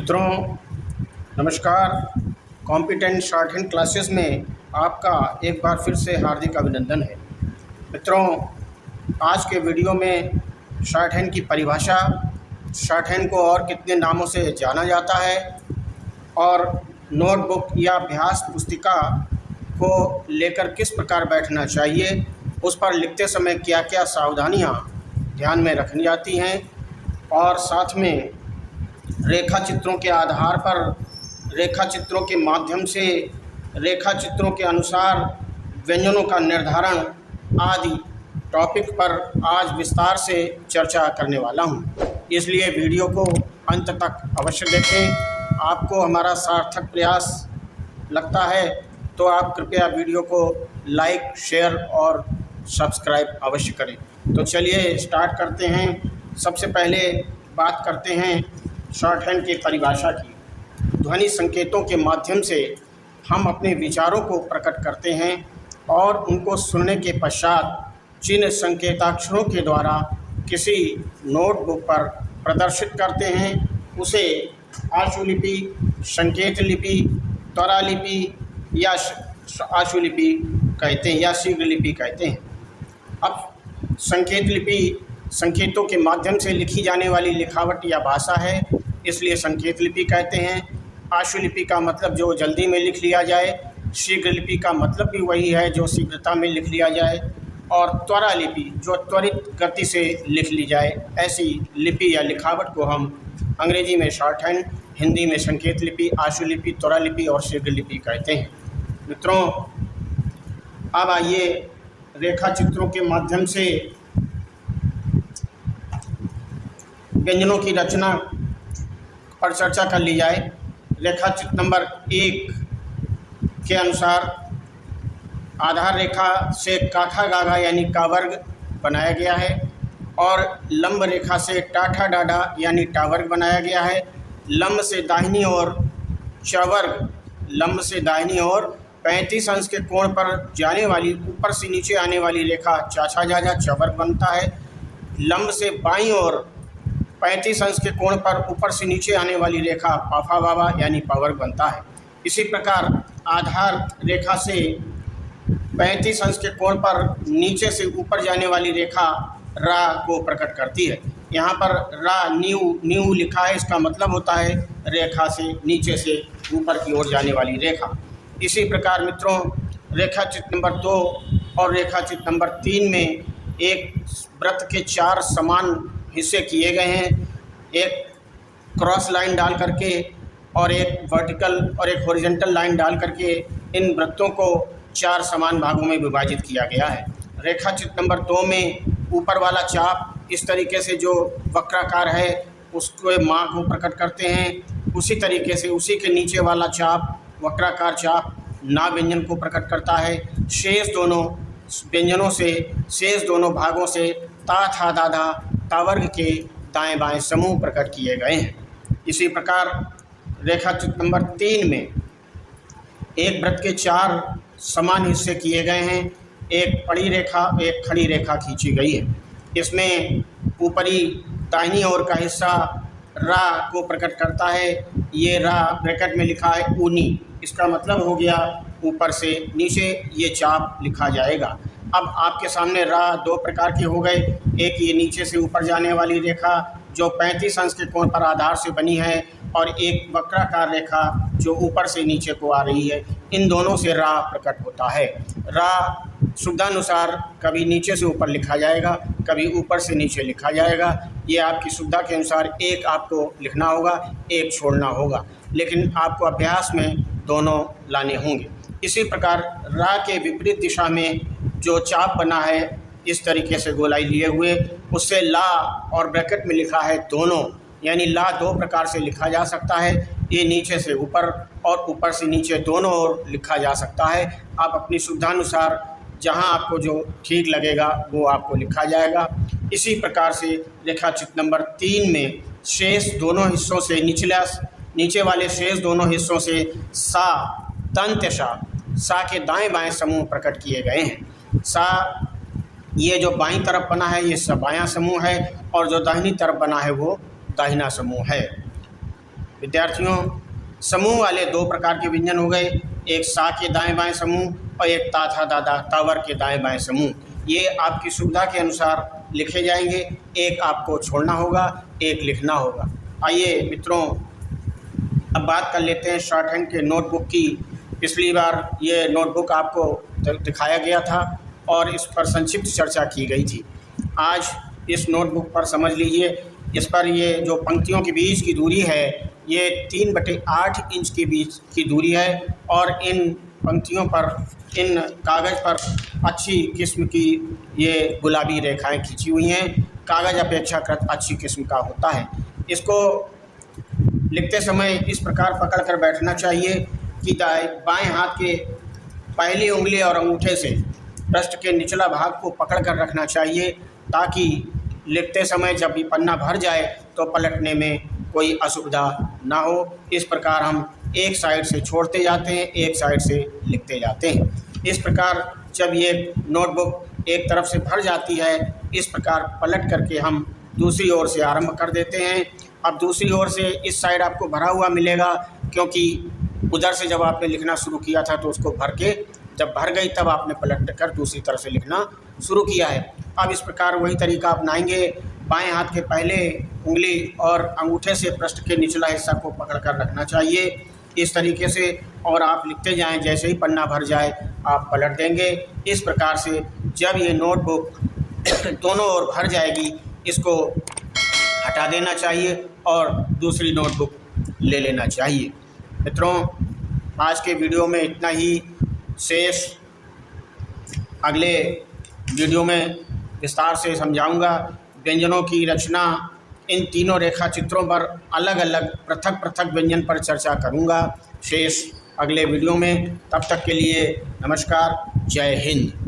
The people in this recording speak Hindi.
मित्रों नमस्कार। कॉम्पिटेंट शॉर्ट हैंड क्लासेस में आपका एक बार फिर से हार्दिक अभिनंदन है। मित्रों, आज के वीडियो में शॉर्ट हैंड की परिभाषा, शॉर्ट हैंड को और कितने नामों से जाना जाता है और नोटबुक या अभ्यास पुस्तिका को लेकर किस प्रकार बैठना चाहिए, उस पर लिखते समय क्या क्या सावधानियां ध्यान में रखनी जाती हैं और साथ में रेखा चित्रों के आधार पर, रेखा चित्रों के माध्यम से, रेखा चित्रों के अनुसार व्यंजनों का निर्धारण आदि टॉपिक पर आज विस्तार से चर्चा करने वाला हूं। इसलिए वीडियो को अंत तक अवश्य देखें। आपको हमारा सार्थक प्रयास लगता है तो आप कृपया वीडियो को लाइक, शेयर और सब्सक्राइब अवश्य करें। तो चलिए स्टार्ट करते हैं। सबसे पहले बात करते हैं शॉर्ट हैंड की परिभाषा की। ध्वनि संकेतों के माध्यम से हम अपने विचारों को प्रकट करते हैं और उनको सुनने के पश्चात जिन संकेताक्षरों के द्वारा किसी नोटबुक पर प्रदर्शित करते हैं उसे आशुलिपि, संकेत लिपि, त्वरा लिपि या आशुलिपि कहते हैं या शीघ्र लिपि कहते हैं। अब संकेत लिपि संकेतों के माध्यम से लिखी जाने वाली लिखावट या भाषा है, इसलिए संकेत लिपि कहते हैं। आशुलिपि का मतलब जो जल्दी में लिख लिया जाए, शीघ्र लिपि का मतलब भी वही है जो शीघ्रता में लिख लिया जाए, और त्वरा लिपि जो त्वरित गति से लिख ली जाए। ऐसी लिपि या लिखावट को हम अंग्रेजी में शॉर्ट हैंड, हिंदी में संकेत लिपि, आशुलिपि, त्वरा लिपि और शीघ्र लिपि कहते हैं। मित्रों, अब आइए रेखा चित्रों के माध्यम से व्यंजनों की रचना पर चर्चा कर ली जाए। रेखा चित्र नंबर 1 के अनुसार आधार रेखा से काठा गागा यानी का वर्ग बनाया गया है और लंब रेखा से टाठा डाडा यानी टा वर्ग बनाया गया है। लंब से दाहिनी ओर चवर्ग, लंब से दाहिनी ओर 35 अंश के कोण पर जाने वाली, ऊपर से नीचे आने वाली रेखा चाछा जाजा चवर्ग बनता है। लंब से बाईं ओर 35 अंश के कोण पर ऊपर से नीचे आने वाली रेखा पाफा बाबा यानी पावर्ग बनता है। इसी प्रकार आधार रेखा से 35 अंश के कोण पर नीचे से ऊपर जाने वाली रेखा रा को प्रकट करती है। यहाँ पर रा न्यू लिखा है, इसका मतलब होता है रेखा से नीचे से ऊपर की ओर जाने वाली रेखा। इसी प्रकार मित्रों, रेखा चित्र नंबर 2 और रेखा चित्र नंबर 3 में एक वृत्त के 4 समान हिस्से किए गए हैं, एक क्रॉस लाइन डाल करके और एक वर्टिकल और एक हॉरिजॉन्टल लाइन डाल करके इन वृत्तों को 4 समान भागों में विभाजित किया गया है। रेखा चित्र नंबर 2 में ऊपर वाला चाप इस तरीके से जो वक्राकार है उसको माँ को प्रकट करते हैं, उसी तरीके से उसी के नीचे वाला चाप, वक्राकार चाप, ना व्यंजन को प्रकट करता है। शेष दोनों व्यंजनों से, शेष दोनों भागों से ता था दादा तावर्ग के दाएं बाएं समूह प्रकट किए गए हैं। इसी प्रकार रेखा चित्र नंबर 3 में एक वृत्त के 4 समान हिस्से किए गए हैं, एक पड़ी रेखा, एक खड़ी रेखा खींची गई है। इसमें ऊपरी दाहिनी ओर का हिस्सा रा को प्रकट करता है। ये रा ब्रैकेट में लिखा है ऊनी, इसका मतलब हो गया ऊपर से नीचे ये चाप लिखा जाएगा। अब आपके सामने रा 2 प्रकार के हो गए, एक ये नीचे से ऊपर जाने वाली रेखा जो 35 अंश के कोण पर आधार से बनी है और एक वक्राकार रेखा जो ऊपर से नीचे को आ रही है। इन दोनों से रा प्रकट होता है। रा सुविधानुसार कभी नीचे से ऊपर लिखा जाएगा, कभी ऊपर से नीचे लिखा जाएगा। ये आपकी सुविधा के अनुसार एक आपको लिखना होगा, एक छोड़ना होगा, लेकिन आपको अभ्यास में दोनों लाने होंगे। इसी प्रकार रा के विपरीत दिशा में जो चाप बना है इस तरीके से गोलाई लिए हुए, उससे ला और ब्रैकेट में लिखा है दोनों, यानी ला 2 प्रकार से लिखा जा सकता है। ये नीचे से ऊपर और ऊपर से नीचे दोनों ओर लिखा जा सकता है। आप अपनी सुविधानुसार जहां आपको जो ठीक लगेगा वो आपको लिखा जाएगा। इसी प्रकार से रेखा चित्र नंबर 3 में शेष दोनों हिस्सों से, नीचे वाले शेष दोनों हिस्सों से सा, दंत्य सा के दाएं बाएं समूह प्रकट किए गए हैं। सा ये जो बाईं तरफ बना है ये बायां समूह है और जो दाहिनी तरफ बना है वो दाहिना समूह है। विद्यार्थियों, समूह वाले दो प्रकार के व्यंजन हो गए, एक सा के दाएं बाएं समूह और एक ता था दादा तावर के दाएं बाएं समूह। ये आपकी सुविधा के अनुसार लिखे जाएंगे, एक आपको छोड़ना होगा, एक लिखना होगा। आइए मित्रों, अब बात कर लेते हैं शॉर्ट हैंड के नोटबुक की। पिछली बार ये नोटबुक आपको दिखाया गया था और इस पर संक्षिप्त चर्चा की गई थी। आज इस नोटबुक पर समझ लीजिए, इस पर ये जो पंक्तियों के बीच की दूरी है ये 3/8 इंच के बीच की दूरी है और इन पंक्तियों पर, इन कागज़ पर अच्छी किस्म की ये गुलाबी रेखाएं खींची हुई हैं। कागज़ अपेक्षाकृत अच्छी किस्म का होता है। इसको लिखते समय इस प्रकार पकड़ कर बैठना चाहिए कि बाएं हाथ के पहली उंगली और अंगूठे से पृष्ठ के निचला भाग को पकड़ कर रखना चाहिए, ताकि लिखते समय जब भी पन्ना भर जाए तो पलटने में कोई असुविधा ना हो। इस प्रकार हम एक साइड से छोड़ते जाते हैं, एक साइड से लिखते जाते हैं। इस प्रकार जब ये नोटबुक एक तरफ से भर जाती है, इस प्रकार पलट करके हम दूसरी ओर से आरंभ कर देते हैं। अब दूसरी ओर से इस साइड आपको भरा हुआ मिलेगा, क्योंकि उधर से जब आपने लिखना शुरू किया था तो उसको भर के जब भर गई तब आपने पलट कर दूसरी तरफ से लिखना शुरू किया है। अब इस प्रकार वही तरीका अपनाएंगे। बाएं हाथ के पहले उंगली और अंगूठे से पृष्ठ के निचला हिस्सा को पकड़ कर रखना चाहिए इस तरीके से, और आप लिखते जाएं। जैसे ही पन्ना भर जाए आप पलट देंगे। इस प्रकार से जब ये नोटबुक दोनों ओर भर जाएगी, इसको हटा देना चाहिए और दूसरी नोटबुक ले लेना चाहिए। मित्रों, आज के वीडियो में इतना ही। शेष अगले वीडियो में विस्तार से समझाऊंगा। व्यंजनों की रचना, इन तीनों रेखा चित्रों पर अलग अलग पृथक पृथक व्यंजन पर चर्चा करूंगा। शेष अगले वीडियो में। तब तक के लिए नमस्कार, जय हिंद।